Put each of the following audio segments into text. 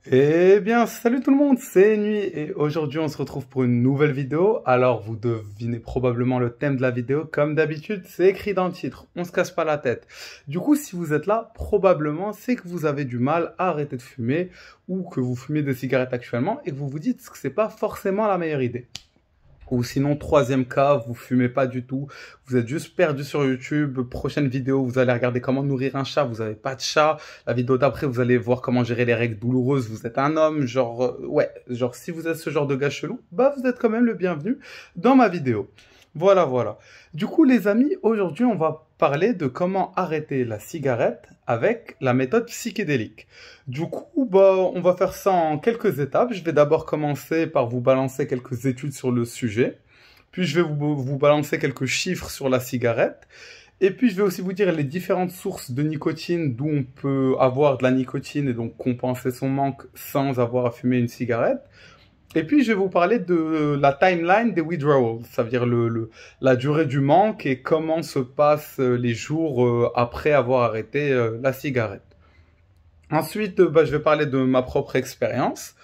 Eh bien, salut tout le monde, c'est Nuit et aujourd'hui on se retrouve pour une nouvelle vidéo. Alors vous devinez probablement le thème de la vidéo, comme d'habitude c'est écrit dans le titre, on se casse pas la tête. Du coup si vous êtes là, probablement c'est que vous avez du mal à arrêter de fumer ou que vous fumez des cigarettes actuellement et que vous vous dites que c'est pas forcément la meilleure idée. Ou sinon, troisième cas, vous fumez pas du tout, vous êtes juste perdu sur YouTube. Prochaine vidéo, vous allez regarder comment nourrir un chat, vous avez pas de chat. La vidéo d'après, vous allez voir comment gérer les règles douloureuses, vous êtes un homme. Genre, ouais, genre si vous êtes ce genre de gars chelou, bah vous êtes quand même le bienvenu dans ma vidéo. Voilà, voilà. Du coup, les amis, aujourd'hui, on va parler de comment arrêter la cigarette avec la méthode psychédélique. Du coup, bah, on va faire ça en quelques étapes. Je vais d'abord commencer par vous balancer quelques études sur le sujet. Puis je vais vous balancer quelques chiffres sur la cigarette. Et puis je vais aussi vous dire les différentes sources de nicotine d'où on peut avoir de la nicotine et donc compenser son manque sans avoir à fumer une cigarette. Et puis, je vais vous parler de la timeline des withdrawals, ça veut dire la durée du manque et comment se passent les jours après avoir arrêté la cigarette. Ensuite, bah, je vais parler de ma propre expérience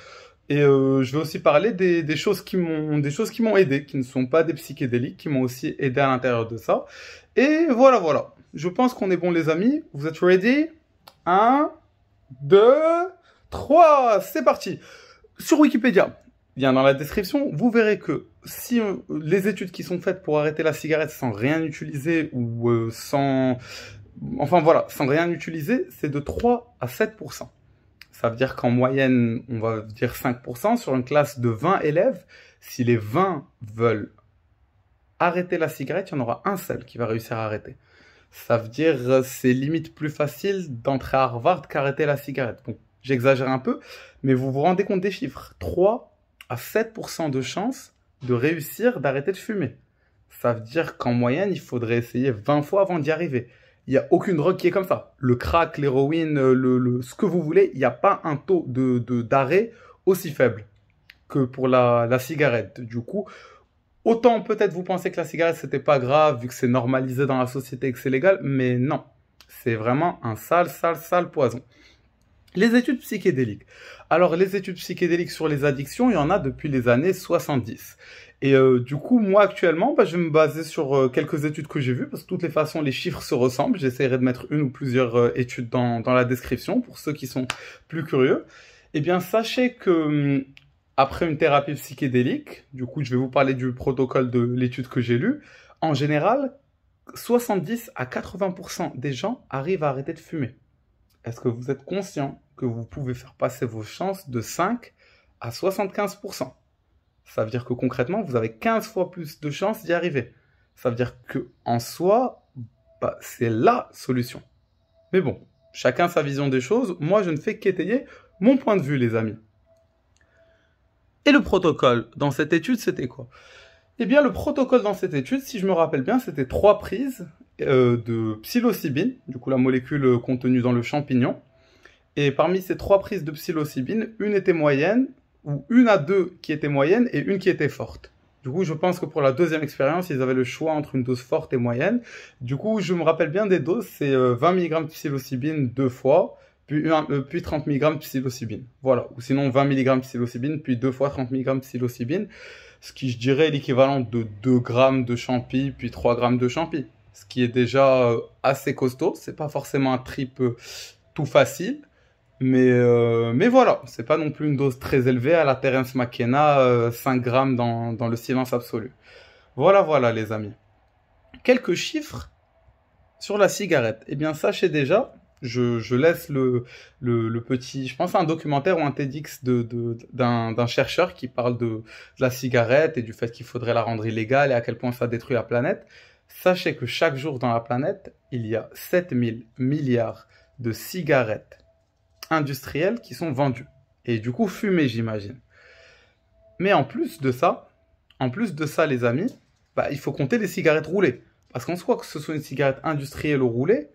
et je vais aussi parler des choses des choses qui m'ont aidé, qui ne sont pas des psychédéliques, qui m'ont aussi aidé à l'intérieur de ça. Et voilà, voilà. Je pense qu'on est bon, les amis. Vous êtes ready? Un, 2, 3, c'est parti. Sur Wikipédia, bien dans la description, vous verrez que si les études qui sont faites pour arrêter la cigarette sans rien utiliser ou enfin voilà, sans rien utiliser, c'est de 3 à 7%. Ça veut dire qu'en moyenne, on va dire 5% sur une classe de 20 élèves. Si les 20 veulent arrêter la cigarette, il y en aura un seul qui va réussir à arrêter. Ça veut dire c'est limite plus facile d'entrer à Harvard qu'arrêter la cigarette. Bon, j'exagère un peu, mais vous vous rendez compte des chiffres. 3 à 7% de chance de réussir d'arrêter de fumer. Ça veut dire qu'en moyenne, il faudrait essayer 20 fois avant d'y arriver. Il n'y a aucune drogue qui est comme ça. Le crack, l'héroïne, ce que vous voulez, il n'y a pas un taux d'arrêt aussi faible que pour la cigarette. Du coup, autant peut-être vous pensez que la cigarette c'était pas grave vu que c'est normalisé dans la société et que c'est légal, mais non. C'est vraiment un sale, sale, sale poison. Les études psychédéliques. Alors, les études psychédéliques sur les addictions, il y en a depuis les années 70. Et du coup, moi actuellement, bah, je vais me baser sur quelques études que j'ai vues, parce que de toutes les façons, les chiffres se ressemblent. J'essaierai de mettre une ou plusieurs études dans la description pour ceux qui sont plus curieux. Eh bien, sachez que après une thérapie psychédélique, du coup, je vais vous parler du protocole de l'étude que j'ai lue. En général, 70 à 80% des gens arrivent à arrêter de fumer. Est-ce que vous êtes conscient que vous pouvez faire passer vos chances de 5 à 75%? Ça veut dire que concrètement, vous avez 15 fois plus de chances d'y arriver. Ça veut dire que en soi, bah, c'est la solution. Mais bon, chacun sa vision des choses. Moi, je ne fais qu'étayer mon point de vue, les amis. Et le protocole dans cette étude, c'était quoi? Eh bien, le protocole dans cette étude, si je me rappelle bien, c'était 3 prises de psilocybine, du coup la molécule contenue dans le champignon. Et parmi ces 3 prises de psilocybine, une était moyenne, ou une à deux qui étaient moyennes et une qui était forte. Du coup, je pense que pour la deuxième expérience, ils avaient le choix entre une dose forte et moyenne. Du coup, je me rappelle bien des doses, c'est 20 mg de psilocybine 2 fois, puis 30 mg de psilocybine. Voilà. Ou sinon 20 mg de psilocybine, puis 2 fois 30 mg de psilocybine. Ce qui, je dirais, est l'équivalent de 2 grammes de champi, puis 3 grammes de champi. Ce qui est déjà assez costaud. C'est pas forcément un trip tout facile. Mais voilà, c'est pas non plus une dose très élevée à la Terence McKenna, 5 grammes dans le silence absolu. Voilà, voilà, les amis. Quelques chiffres sur la cigarette. Eh bien, sachez déjà, je laisse le petit... Je pense à un documentaire ou un TEDx d'un chercheur qui parle de la cigarette et du fait qu'il faudrait la rendre illégale et à quel point ça détruit la planète. Sachez que chaque jour dans la planète, il y a 7000 milliards de cigarettes industrielles qui sont vendues. Et du coup, fumées, j'imagine. Mais en plus de ça, les amis, bah, il faut compter les cigarettes roulées. Parce qu'en soi, que ce soit une cigarette industrielle ou roulée,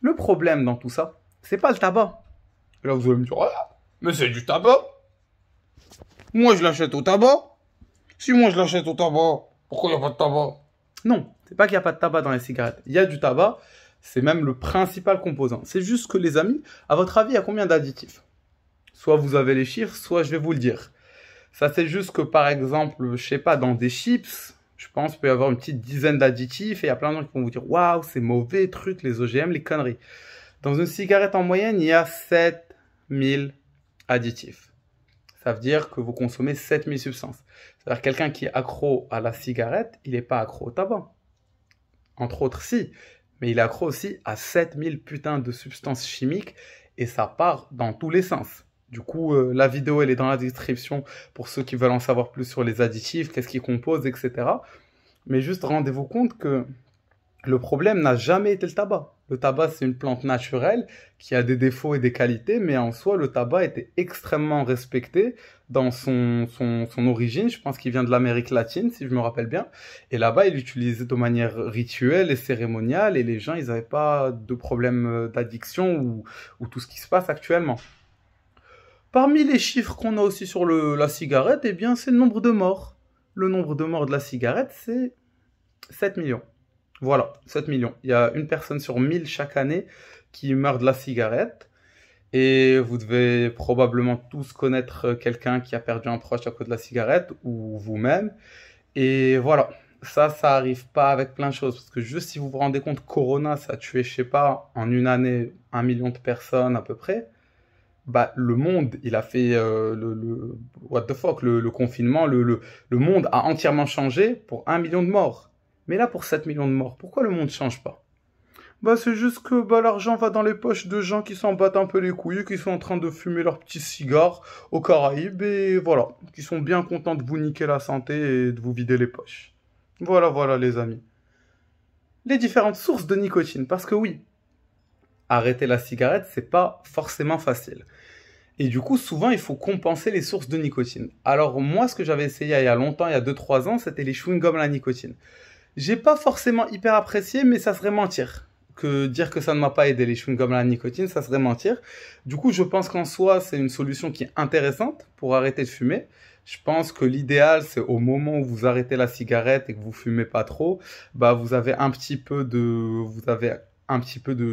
le problème dans tout ça, c'est pas le tabac. Et là, vous allez me dire, ouais, mais c'est du tabac. Moi, je l'achète au tabac. Si moi, je l'achète au tabac, pourquoi il n'y a pas de tabac? Non, c'est pas qu'il n'y a pas de tabac dans les cigarettes. Il y a du tabac, c'est même le principal composant. C'est juste que, les amis, à votre avis, il y a combien d'additifs? Soit vous avez les chiffres, soit je vais vous le dire. Ça, c'est juste que, par exemple, je sais pas, dans des chips, je pense qu'il peut y avoir une petite dizaine d'additifs et il y a plein de gens qui vont vous dire « Waouh, c'est mauvais, trucs, les OGM, les conneries ». Dans une cigarette, en moyenne, il y a 7000 additifs. Ça veut dire que vous consommez 7000 substances. C'est-à-dire quelqu'un qui est accro à la cigarette, il n'est pas accro au tabac. Entre autres, si. Mais il est accro aussi à 7000 putains de substances chimiques et ça part dans tous les sens. Du coup, la vidéo, elle est dans la description pour ceux qui veulent en savoir plus sur les additifs, qu'est-ce qu'ils composent, etc. Mais juste rendez-vous compte que le problème n'a jamais été le tabac. Le tabac, c'est une plante naturelle qui a des défauts et des qualités, mais en soi, le tabac était extrêmement respecté dans son origine. Je pense qu'il vient de l'Amérique latine, si je me rappelle bien. Et là-bas, il l'utilisait de manière rituelle et cérémoniale, et les gens, ils n'avaient pas de problème d'addiction ou tout ce qui se passe actuellement. Parmi les chiffres qu'on a aussi sur la cigarette, eh bien, c'est le nombre de morts. Le nombre de morts de la cigarette, c'est 7 millions. Voilà, 7 millions. Il y a une personne sur 1000 chaque année qui meurt de la cigarette. Et vous devez probablement tous connaître quelqu'un qui a perdu un proche à cause de la cigarette, ou vous-même. Et voilà, ça arrive pas avec plein de choses. Parce que juste si vous vous rendez compte, Corona, ça a tué, je sais pas, en une année, 1 million de personnes à peu près. Bah, le monde, il a fait what the fuck, le confinement, le monde a entièrement changé pour 1 million de morts. Mais là, pour 7 millions de morts, pourquoi le monde ne change pas? Bah, c'est juste que bah, l'argent va dans les poches de gens qui s'en battent un peu les couilles, qui sont en train de fumer leurs petits cigares aux Caraïbes, et voilà, qui sont bien contents de vous niquer la santé et de vous vider les poches. Voilà, voilà, les amis. Les différentes sources de nicotine, parce que oui, arrêter la cigarette, c'est pas forcément facile. Et du coup, souvent, il faut compenser les sources de nicotine. Alors, moi, ce que j'avais essayé il y a longtemps, il y a 2-3 ans, c'était les chewing-gums à la nicotine. J'ai pas forcément hyper apprécié, mais ça serait mentir. Que dire que ça ne m'a pas aidé, les chewing-gums à la nicotine, ça serait mentir. Du coup, je pense qu'en soi, c'est une solution qui est intéressante pour arrêter de fumer. Je pense que l'idéal, c'est au moment où vous arrêtez la cigarette et que vous fumez pas trop, bah, vous avez un petit peu de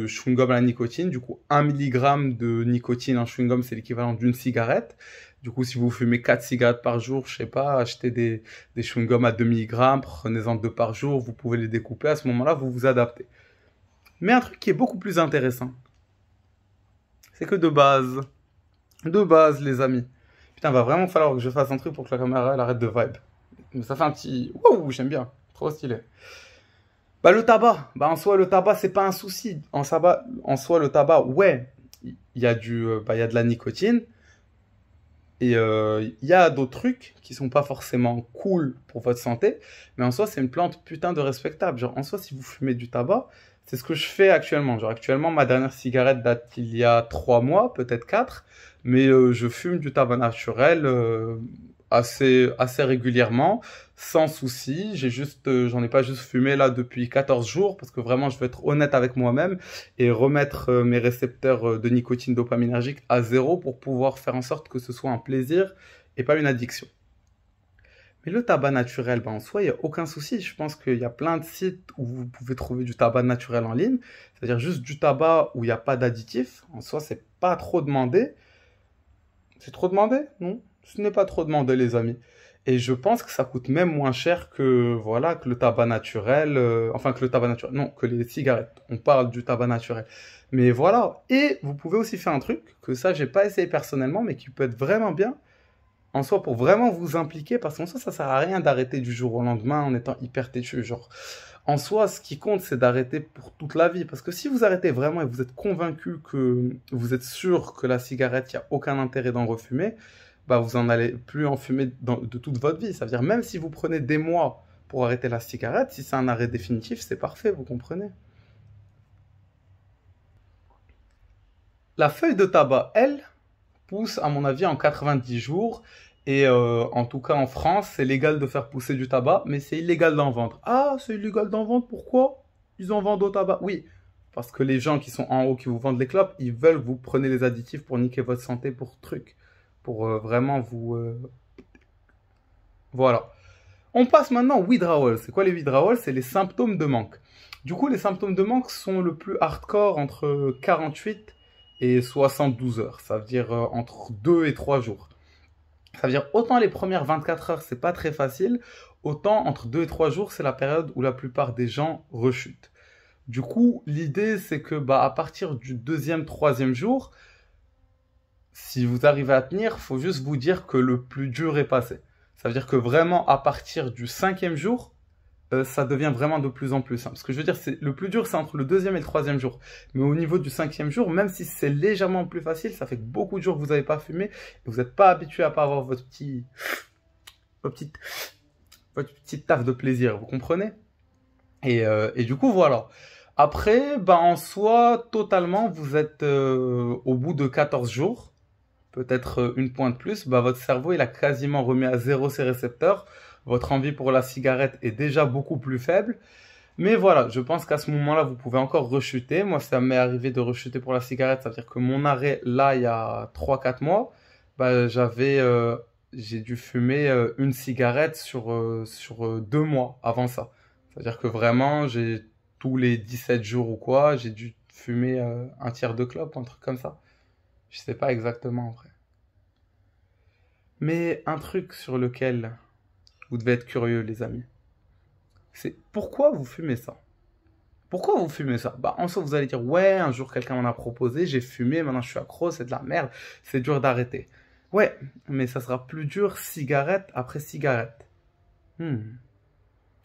chewing-gum à la nicotine. Du coup, 1 mg de nicotine en chewing-gum, c'est l'équivalent d'une cigarette. Du coup, si vous fumez 4 cigarettes par jour, je sais pas, achetez des chewing-gums à 2 mg, prenez-en 2 par jour, vous pouvez les découper. À ce moment-là, vous vous adaptez. Mais un truc qui est beaucoup plus intéressant, c'est que de base, les amis. Putain, va vraiment falloir que je fasse un truc pour que la caméra elle arrête de vibe. Mais ça fait un petit... Wouh, j'aime bien. Trop stylé. Bah, le tabac. Bah, en soi, le tabac, c'est pas un souci. En soi, le tabac, ouais, il y a il y a de la nicotine. Et il y a d'autres trucs qui sont pas forcément cool pour votre santé. Mais en soi, c'est une plante putain de respectable. Genre, en soi, si vous fumez du tabac, c'est ce que je fais actuellement. Genre, actuellement, ma dernière cigarette date il y a 3 mois, peut-être 4. Mais je fume du tabac naturel assez régulièrement, sans souci. J'en ai pas juste fumé là depuis 14 jours, parce que vraiment, je veux être honnête avec moi-même et remettre mes récepteurs de nicotine dopaminergique à zéro pour pouvoir faire en sorte que ce soit un plaisir et pas une addiction. Mais le tabac naturel, ben, en soi, il n'y a aucun souci. Je pense qu'il y a plein de sites où vous pouvez trouver du tabac naturel en ligne. C'est-à-dire juste du tabac où il n'y a pas d'additifs. En soi, c'est pas trop demandé. C'est trop demandé? Non, ce n'est pas trop demandé, les amis. Et je pense que ça coûte même moins cher que, voilà, que le tabac naturel. Enfin, que le tabac naturel. Non, que les cigarettes. On parle du tabac naturel. Mais voilà. Et vous pouvez aussi faire un truc que ça, j'ai pas essayé personnellement, mais qui peut être vraiment bien en soi pour vraiment vous impliquer, parce qu'en soi ça sert à rien d'arrêter du jour au lendemain en étant hyper têtu. Genre, en soi, ce qui compte, c'est d'arrêter pour toute la vie. Parce que si vous arrêtez vraiment et vous êtes convaincu que vous êtes sûr que la cigarette, il n'y a aucun intérêt d'en refumer, bah vous en allez plus en fumer de toute votre vie. Ça veut dire, même si vous prenez des mois pour arrêter la cigarette, si c'est un arrêt définitif, c'est parfait, vous comprenez? La feuille de tabac, elle, pousse, à mon avis, en 90 jours. Et en tout cas, en France, c'est légal de faire pousser du tabac, mais c'est illégal d'en vendre. Ah, c'est illégal d'en vendre, pourquoi? Ils en vendent au tabac. Oui, parce que les gens qui sont en haut, qui vous vendent les clopes, ils veulent que vous preniez les additifs pour niquer votre santé, pour truc. Pour vraiment vous... Voilà. On passe maintenant au withdrawal. C'est quoi les withdrawals? C'est les symptômes de manque. Du coup, les symptômes de manque sont le plus hardcore entre 48 et 72 heures. Ça veut dire entre 2 et 3 jours. Ça veut dire autant les premières 24 heures, c'est pas très facile, autant entre 2 et 3 jours, c'est la période où la plupart des gens rechutent. Du coup, l'idée, c'est que bah, à partir du deuxième, troisième jour, si vous arrivez à tenir, faut juste vous dire que le plus dur est passé. Ça veut dire que vraiment, à partir du cinquième jour, ça devient vraiment de plus en plus simple. Ce que je veux dire, c'est le plus dur, c'est entre le deuxième et le troisième jour. Mais au niveau du cinquième jour, même si c'est légèrement plus facile, ça fait que beaucoup de jours que vous n'avez pas fumé et vous n'êtes pas habitué à pas avoir votre petite, votre petite taf de plaisir. Vous comprenez? Et du coup, voilà. Après, bah, en soi, totalement, vous êtes au bout de 14 jours, peut-être une pointe plus, bah, votre cerveau, il a quasiment remis à zéro ses récepteurs. Votre envie pour la cigarette est déjà beaucoup plus faible. Mais voilà, je pense qu'à ce moment-là, vous pouvez encore rechuter. Moi, ça m'est arrivé de rechuter pour la cigarette. Ça veut dire que mon arrêt, là, il y a 3 4 mois, bah, j'ai dû fumer une cigarette sur 2 mois avant ça. C'est-à-dire que vraiment, tous les 17 jours ou quoi, j'ai dû fumer un tiers de clope, un truc comme ça. Je sais pas exactement en vrai. Mais un truc sur lequel vous devez être curieux, les amis, c'est pourquoi vous fumez ça? Pourquoi vous fumez ça? Bah, en soi, vous allez dire, ouais, un jour quelqu'un m'en a proposé, j'ai fumé, maintenant je suis accro, c'est de la merde, c'est dur d'arrêter. Ouais, mais ça sera plus dur cigarette après cigarette. Hmm.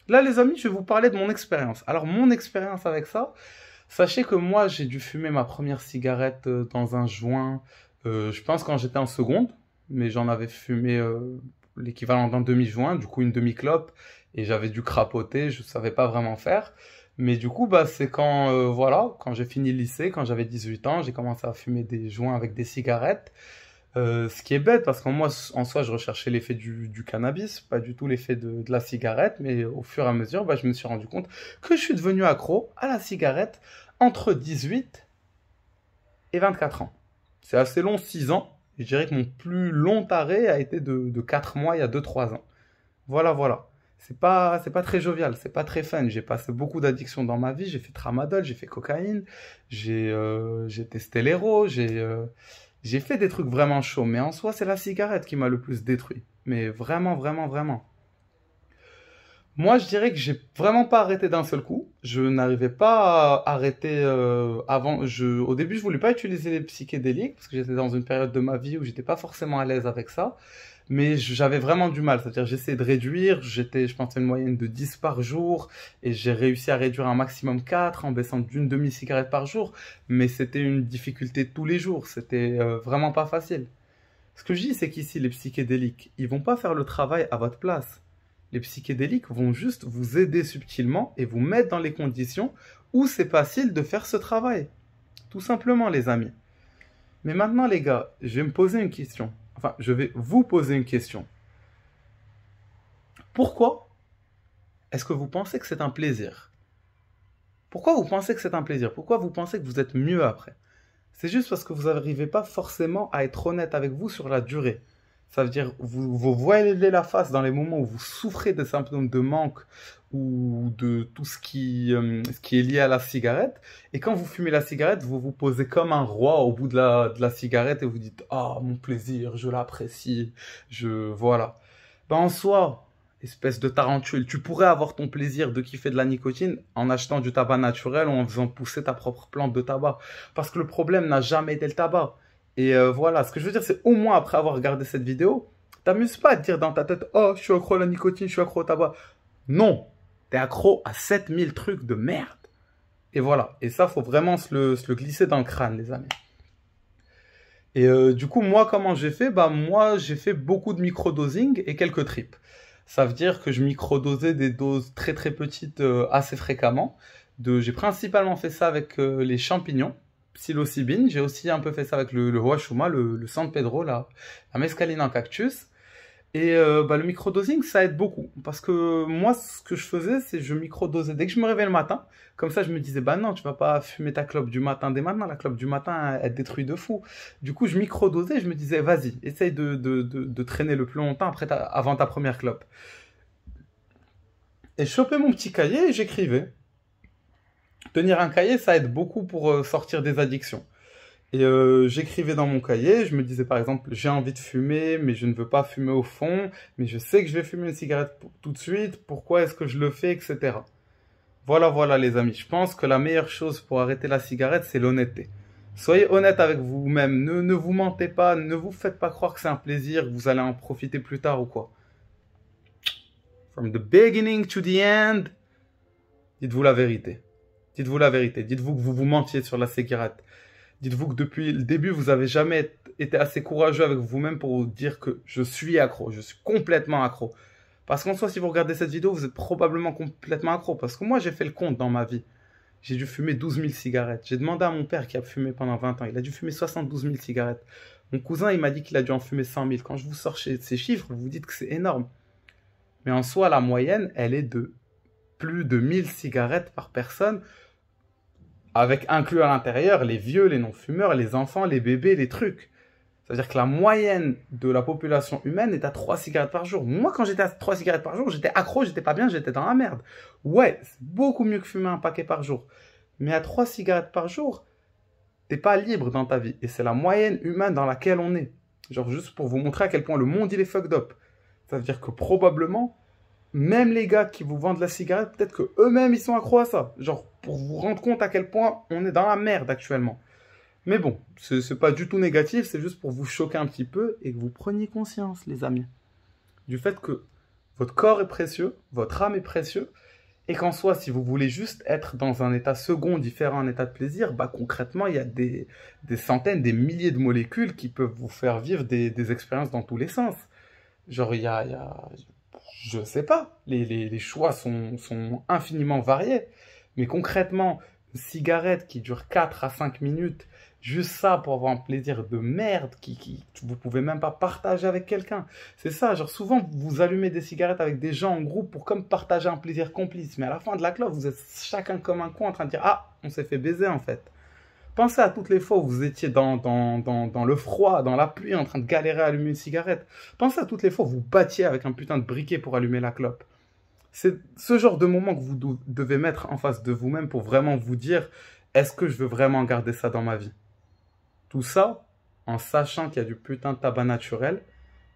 Là, les amis, je vais vous parler de mon expérience. Alors, mon expérience avec ça, sachez que moi, j'ai dû fumer ma première cigarette dans un joint, je pense quand j'étais en seconde, mais j'en avais fumé l'équivalent d'un demi-joint, du coup une demi-clope, et j'avais dû crapoter, je savais pas vraiment faire. Mais du coup, bah, c'est quand, voilà, quand j'ai fini le lycée, quand j'avais 18 ans, j'ai commencé à fumer des joints avec des cigarettes. Ce qui est bête parce qu'en moi, en soi, je recherchais l'effet du cannabis, pas du tout l'effet de la cigarette, mais au fur et à mesure, bah, je me suis rendu compte que je suis devenu accro à la cigarette entre 18 et 24 ans. C'est assez long, 6 ans. Je dirais que mon plus long arrêt a été de 4 mois, il y a 2 3 ans. Voilà, voilà. C'est pas très jovial, c'est pas très fun. J'ai passé beaucoup d'addictions dans ma vie. J'ai fait tramadol, j'ai fait cocaïne, j'ai testé l'héro, j'ai fait des trucs vraiment chauds. Mais en soi, c'est la cigarette qui m'a le plus détruit. Mais vraiment, vraiment, vraiment. Moi, je dirais que j'ai vraiment pas arrêté d'un seul coup. Je n'arrivais pas à arrêter avant. Au début, je voulais pas utiliser les psychédéliques parce que j'étais dans une période de ma vie où j'étais pas forcément à l'aise avec ça. Mais j'avais vraiment du mal. C'est-à-dire, j'essayais de réduire. Je pensais une moyenne de 10 par jour et j'ai réussi à réduire un maximum 4 en baissant d'une demi-cigarette par jour. Mais c'était une difficulté tous les jours. C'était vraiment pas facile. Ce que je dis, c'est qu'ici, les psychédéliques, ils vont pas faire le travail à votre place. Les psychédéliques vont juste vous aider subtilement et vous mettre dans les conditions où c'est facile de faire ce travail. Tout simplement, les amis. Mais maintenant, les gars, je vais me poser une question. Enfin, je vais vous poser une question. Pourquoi est-ce que vous pensez que c'est un plaisir? Pourquoi vous pensez que c'est un plaisir? Pourquoi vous pensez que vous êtes mieux après? C'est juste parce que vous n'arrivez pas forcément à être honnête avec vous sur la durée. Ça veut dire, vous voilez la face dans les moments où vous souffrez des symptômes de manque ou de tout ce qui est lié à la cigarette. Et quand vous fumez la cigarette, vous vous posez comme un roi au bout de la cigarette et vous dites, ah, mon plaisir, je l'apprécie, voilà. Ben, en soi, espèce de tarentule, tu pourrais avoir ton plaisir de kiffer de la nicotine en achetant du tabac naturel ou en faisant pousser ta propre plante de tabac. Parce que le problème n'a jamais été le tabac. Et voilà, ce que je veux dire, c'est au moins après avoir regardé cette vidéo, t'amuses pas à te dire dans ta tête, oh, je suis accro à la nicotine, je suis accro au tabac. Non, t'es accro à 7000 trucs de merde. Et voilà, et ça, faut vraiment se le glisser dans le crâne, les amis. Et du coup, moi, comment j'ai fait? Bah, moi, j'ai fait beaucoup de microdosing et quelques trips. Ça veut dire que je microdosais des doses très très petites assez fréquemment. J'ai principalement fait ça avec les champignons, psilocybine. J'ai aussi un peu fait ça avec le huachuma, le San Pedro, la mescaline en cactus. Et bah, le microdosing, ça aide beaucoup. Parce que moi, ce que je faisais, c'est je microdosais dès que je me réveillais le matin. Comme ça, je me disais, bah non, tu vas pas fumer ta clope du matin dès maintenant. La clope du matin, elle détruit de fou. Du coup, je microdosais, je me disais, vas-y, essaye de traîner le plus longtemps avant ta première clope. Et je chopais mon petit cahier et j'écrivais. Tenir un cahier, ça aide beaucoup pour sortir des addictions. Et j'écrivais dans mon cahier, je me disais par exemple, j'ai envie de fumer, mais je ne veux pas fumer au fond, mais je sais que je vais fumer une cigarette tout de suite, pourquoi est-ce que je le fais, etc. Voilà, voilà les amis, je pense que la meilleure chose pour arrêter la cigarette, c'est l'honnêteté. Soyez honnête avec vous-même, ne vous mentez pas, ne vous faites pas croire que c'est un plaisir, que vous allez en profiter plus tard ou quoi. From the beginning to the end, dites-vous la vérité. Dites-vous la vérité, dites-vous que vous vous mentiez sur la cigarette. Dites-vous que depuis le début, vous n'avez jamais été assez courageux avec vous-même pour vous dire que je suis accro, je suis complètement accro. Parce qu'en soi, si vous regardez cette vidéo, vous êtes probablement complètement accro. Parce que moi, j'ai fait le compte dans ma vie. J'ai dû fumer 12 000 cigarettes. J'ai demandé à mon père qui a fumé pendant 20 ans. Il a dû fumer 72 000 cigarettes. Mon cousin, il m'a dit qu'il a dû en fumer 100 000. Quand je vous sors ces chiffres, vous vous dites que c'est énorme. Mais en soi, la moyenne, elle est de plus de 1000 cigarettes par personne, avec inclus à l'intérieur les vieux, les non-fumeurs, les enfants, les bébés, les trucs. C'est-à-dire que la moyenne de la population humaine est à 3 cigarettes par jour. Moi, quand j'étais à 3 cigarettes par jour, j'étais accro, j'étais pas bien, j'étais dans la merde. Ouais, c'est beaucoup mieux que fumer un paquet par jour. Mais à 3 cigarettes par jour, t'es pas libre dans ta vie. Et c'est la moyenne humaine dans laquelle on est. Genre, juste pour vous montrer à quel point le monde, il est fucked up. Ça veut dire que probablement, même les gars qui vous vendent la cigarette, peut-être que eux-mêmes ils sont accros à ça. Genre, pour vous rendre compte à quel point on est dans la merde actuellement. Mais bon, c'est pas du tout négatif, c'est juste pour vous choquer un petit peu et que vous preniez conscience, les amis, du fait que votre corps est précieux, votre âme est précieux, et qu'en soi, si vous voulez juste être dans un état second, différent, un état de plaisir, bah concrètement, il y a des centaines, des milliers de molécules qui peuvent vous faire vivre des expériences dans tous les sens. Genre, je sais pas, les choix sont infiniment variés. Mais concrètement, une cigarette qui dure 4 à 5 minutes, juste ça pour avoir un plaisir de merde vous pouvez même pas partager avec quelqu'un. C'est ça, genre souvent vous allumez des cigarettes avec des gens en groupe pour comme partager un plaisir complice. Mais à la fin de la clope, vous êtes chacun comme un con en train de dire ah, on s'est fait baiser en fait. Pensez à toutes les fois où vous étiez dans le froid, dans la pluie, en train de galérer à allumer une cigarette. Pensez à toutes les fois où vous battiez avec un putain de briquet pour allumer la clope. C'est ce genre de moment que vous devez mettre en face de vous-même pour vraiment vous dire est-ce que je veux vraiment garder ça dans ma vie? Tout ça en sachant qu'il y a du putain de tabac naturel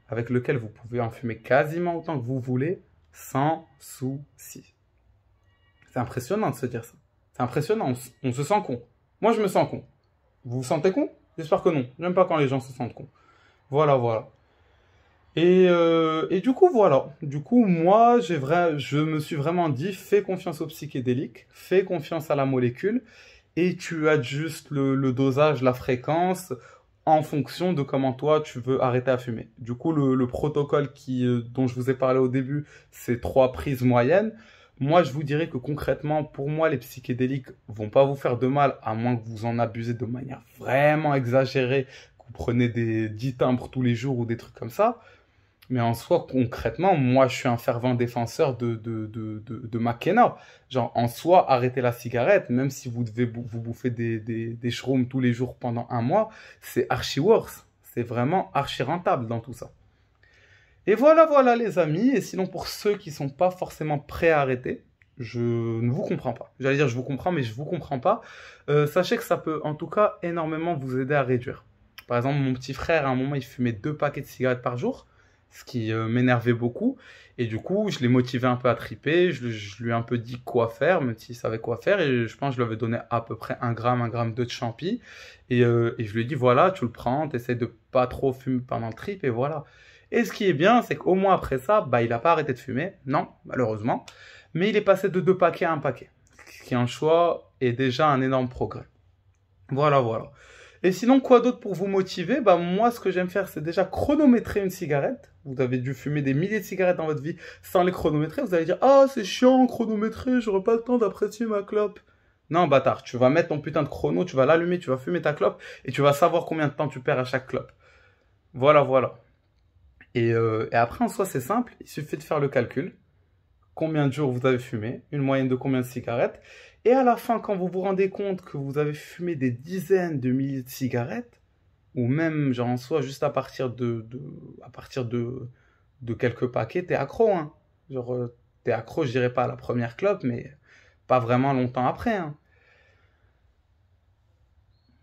avec lequel vous pouvez en fumer quasiment autant que vous voulez sans souci. C'est impressionnant de se dire ça. C'est impressionnant, on se sent con. Moi, je me sens con. Vous vous sentez con? J'espère que non. J'aime pas quand les gens se sentent con. Voilà, voilà. Et du coup, voilà. Du coup, moi, je me suis vraiment dit, fais confiance aux psychédéliques, fais confiance à la molécule, et tu ajustes le dosage, la fréquence, en fonction de comment toi, tu veux arrêter à fumer. Du coup, le protocole dont je vous ai parlé au début, c'est 3 prises moyennes. Moi, je vous dirais que concrètement, pour moi, les psychédéliques vont pas vous faire de mal, à moins que vous en abusez de manière vraiment exagérée, que vous prenez des 10 timbres tous les jours ou des trucs comme ça. Mais en soi, concrètement, moi, je suis un fervent défenseur de McKenna. Genre, en soi, arrêtez la cigarette, même si vous devez vous bouffer des shrooms tous les jours pendant un mois, c'est archi worth. C'est vraiment archi rentable dans tout ça. Et voilà, voilà les amis. Et sinon, pour ceux qui sont pas forcément prêts à arrêter, je ne vous comprends pas. J'allais dire je vous comprends, mais je vous comprends pas. Sachez que ça peut en tout cas énormément vous aider à réduire. Par exemple, mon petit frère, à un moment, il fumait 2 paquets de cigarettes par jour, ce qui m'énervait beaucoup. Et du coup, je l'ai motivé un peu à triper. Je lui ai un peu dit quoi faire, même s'il savait quoi faire. Et je pense que je lui avais donné à peu près 1 gramme de champi. Et je lui ai dit, voilà, tu le prends, t'essayes de pas trop fumer pendant le trip, et voilà. Et ce qui est bien, c'est qu'au moins après ça, bah, il n'a pas arrêté de fumer. Non, malheureusement. Mais il est passé de 2 paquets à 1 paquet. Ce qui, en choix, est déjà un énorme progrès. Voilà, voilà. Et sinon, quoi d'autre pour vous motiver? Bah, moi, ce que j'aime faire, c'est déjà chronométrer une cigarette. Vous avez dû fumer des milliers de cigarettes dans votre vie sans les chronométrer. Vous allez dire, ah, c'est chiant, chronométrer, j'aurai pas le temps d'apprécier ma clope. Non, bâtard, tu vas mettre ton putain de chrono, tu vas l'allumer, tu vas fumer ta clope et tu vas savoir combien de temps tu perds à chaque clope. Voilà, voilà. Et après, en soi, c'est simple. Il suffit de faire le calcul. Combien de jours vous avez fumé, une moyenne de combien de cigarettes. Et à la fin, quand vous vous rendez compte que vous avez fumé des dizaines de milliers de cigarettes, ou même, genre en soi, juste à partir de quelques paquets, t'es accro, hein. Genre, t'es accro, je dirais pas à la première clope, mais pas vraiment longtemps après, hein.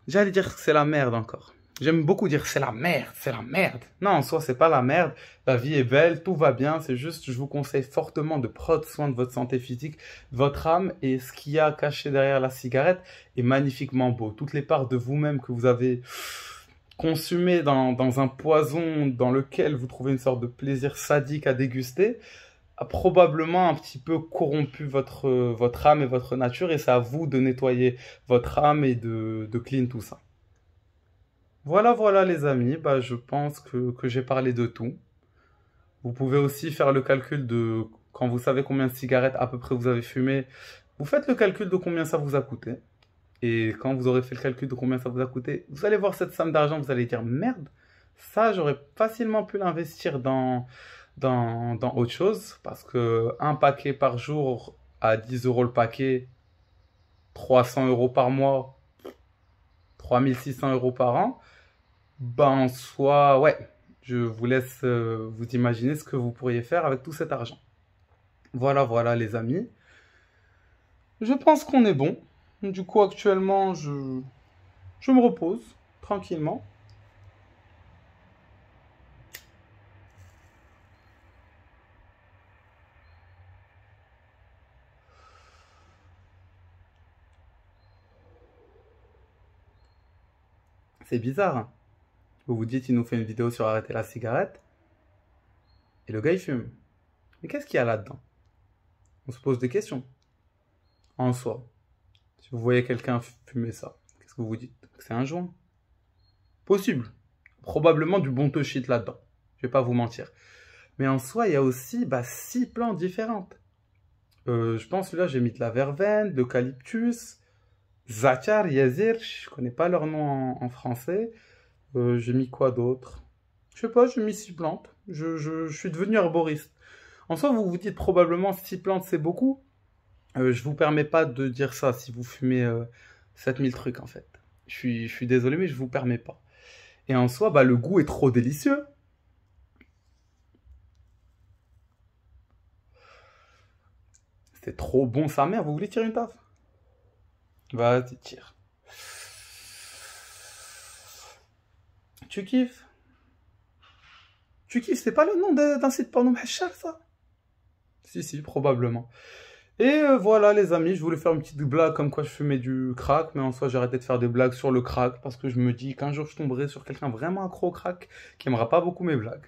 J'allais dire que c'est la merde encore. J'aime beaucoup dire c'est la merde, c'est la merde. Non, en soi, c'est pas la merde. La vie est belle, tout va bien. C'est juste, je vous conseille fortement de prendre soin de votre santé physique, de votre âme. Et ce qu'il y a caché derrière la cigarette est magnifiquement beau. Toutes les parts de vous-même que vous avez consumées dans un poison dans lequel vous trouvez une sorte de plaisir sadique à déguster, a probablement un petit peu corrompu votre âme et votre nature. Et c'est à vous de nettoyer votre âme et de clean tout ça. Voilà, voilà les amis, bah, je pense que j'ai parlé de tout. Vous pouvez aussi faire le calcul de, quand vous savez combien de cigarettes à peu près vous avez fumé, vous faites le calcul de combien ça vous a coûté. Et quand vous aurez fait le calcul de combien ça vous a coûté, vous allez voir cette somme d'argent, vous allez dire merde, ça j'aurais facilement pu l'investir dans autre chose. Parce que un paquet par jour à 10 euros le paquet, 300 euros par mois, 3600 euros par an. Ben, en soi, ouais, je vous laisse vous imaginer ce que vous pourriez faire avec tout cet argent. Voilà, voilà, les amis. Je pense qu'on est bon. Du coup, actuellement, je me repose tranquillement. C'est bizarre, hein. Vous vous dites, il nous fait une vidéo sur arrêter la cigarette, et le gars, il fume. Mais qu'est-ce qu'il y a là-dedans? On se pose des questions. En soi, si vous voyez quelqu'un fumer ça, qu'est-ce que vous vous dites? Que c'est un joint? Possible. Probablement du bon shit là-dedans. Je vais pas vous mentir. Mais en soi, il y a aussi 6 plantes différentes. Je pense là, j'ai mis de la verveine, de l'eucalyptus, zatar, yazir, je connais pas leur nom en français. J'ai mis quoi d'autre? Je sais pas, j'ai mis 6 plantes. Je suis devenu arboriste. En soi, vous vous dites probablement 6 plantes, c'est beaucoup. Je vous permets pas de dire ça si vous fumez 7000 trucs en fait. Je suis désolé, mais je vous permets pas. Et en soi, le goût est trop délicieux. C'est trop bon sa mère, vous voulez tirer une taf? Vas-y, tire. Tu kiffes? Tu kiffes, c'est pas le nom d'un site porno mhachar, ça? Si, probablement. Et voilà les amis, je voulais faire une petite blague comme quoi je fumais du crack, mais en soi j'ai arrêté de faire des blagues sur le crack parce que je me dis qu'un jour je tomberai sur quelqu'un vraiment accro au crack qui aimera pas beaucoup mes blagues.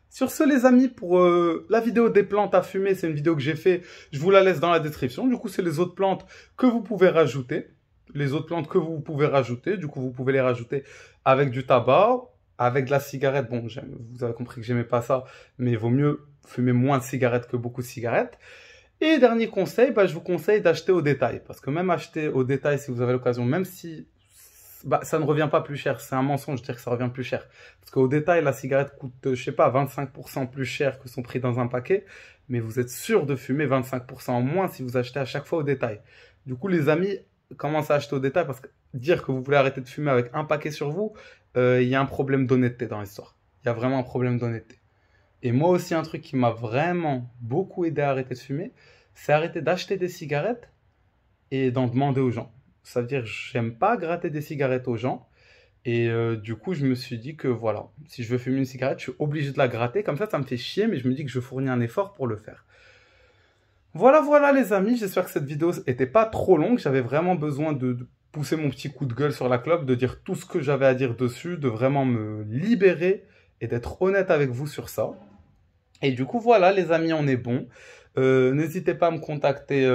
Sur ce les amis, pour la vidéo des plantes à fumer, c'est une vidéo que j'ai fait, je vous la laisse dans la description. Du coup c'est les autres plantes que vous pouvez rajouter. Les autres plantes que vous pouvez rajouter, du coup vous pouvez les rajouter avec du tabac, avec de la cigarette. Bon, vous avez compris que j'aimais pas ça, mais il vaut mieux fumer moins de cigarettes que beaucoup de cigarettes. Et dernier conseil, je vous conseille d'acheter au détail. Parce que même acheter au détail, si vous avez l'occasion, même si ça ne revient pas plus cher, c'est un mensonge de dire que ça revient plus cher. Parce qu'au détail, la cigarette coûte, je sais pas, 25% plus cher que son prix dans un paquet. Mais vous êtes sûr de fumer 25% en moins si vous achetez à chaque fois au détail. Du coup, les amis, commencez à acheter au détail parce que dire que vous voulez arrêter de fumer avec un paquet sur vous, il y a un problème d'honnêteté dans l'histoire. Il y a vraiment un problème d'honnêteté. Et moi aussi, un truc qui m'a vraiment beaucoup aidé à arrêter de fumer, c'est arrêter d'acheter des cigarettes et d'en demander aux gens. Ça veut dire, j'aime pas gratter des cigarettes aux gens. Et du coup, je me suis dit que voilà, si je veux fumer une cigarette, je suis obligé de la gratter. Comme ça me fait chier, mais je me dis que je fournis un effort pour le faire. Voilà, voilà les amis, j'espère que cette vidéo n'était pas trop longue. J'avais vraiment besoin de pousser mon petit coup de gueule sur la clope, de dire tout ce que j'avais à dire dessus, de vraiment me libérer et d'être honnête avec vous sur ça. Et du coup, voilà, les amis, on est bon. N'hésitez pas à me contacter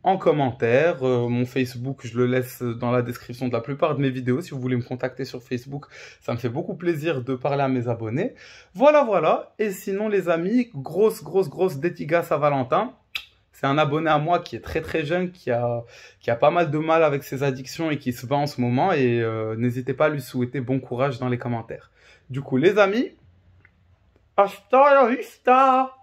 en commentaire. Mon Facebook, je le laisse dans la description de la plupart de mes vidéos. Si vous voulez me contacter sur Facebook, ça me fait beaucoup plaisir de parler à mes abonnés. Voilà, voilà. Et sinon, les amis, grosse dédicace à Valentin. C'est un abonné à moi qui est très jeune, qui a pas mal de mal avec ses addictions et qui se bat en ce moment. Et n'hésitez pas à lui souhaiter bon courage dans les commentaires. Du coup, les amis, hasta la vista!